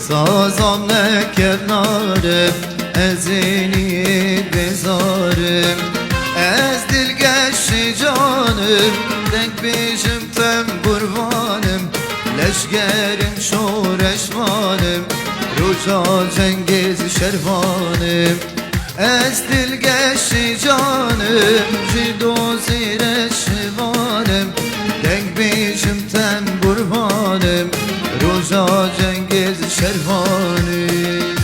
سازم نکردارم از اینی بزارم از دلگشت جانم دنگ بیشم تم قربانم لشگرم شورشوانم روزا جنگیز شروانم از دلگشت جانم جدو زیر شوانم دنگ بیشم تم قربانم روزا جنگیز شروانم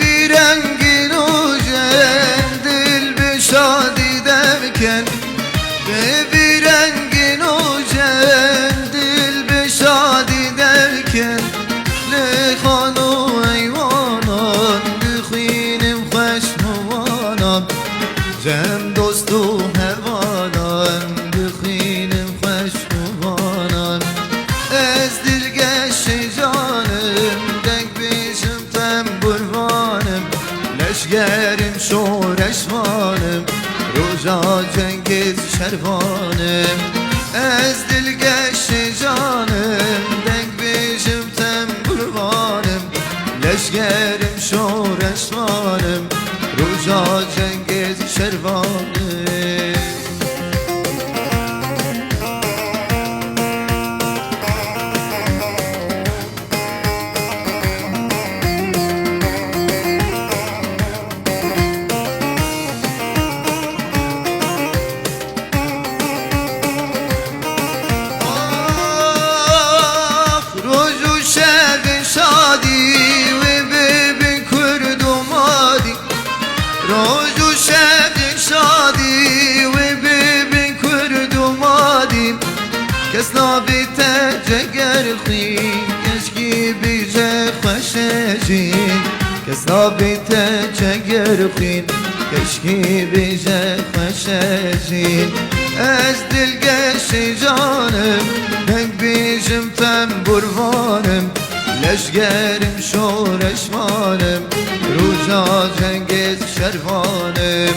bir rengin ucen dil bir şadi derken bir rengin ucen dil bir şadi derken le khanu eyvanan dikhinim khashmanan cem dostu hevanan dikhinim khashmanan ez dilgeş canım denk bizim tem qurbanım leşgerim şoreşvanım roza cengiz şervanım ez dilgeş canım denk bizim tem qurbanım leşgerim şoreşvanım roza cengiz şervanım روز و شب شادی و ببین کرد و مادی کس نابیت جگر خین کشکی بیجه خوشجین کس نابیت جگر خین کشکی بیجه خوشجین از دلگش جانم دنگ بیجم تم قربانم leşgerim şoreşvanım روزا cengiz şervanım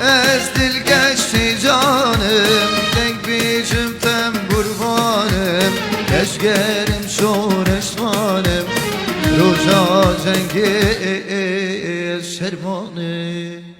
ez dilgeşti canım denk biçim tem qurbanım leşgerim şoreşvanım روزا cengiz şervanım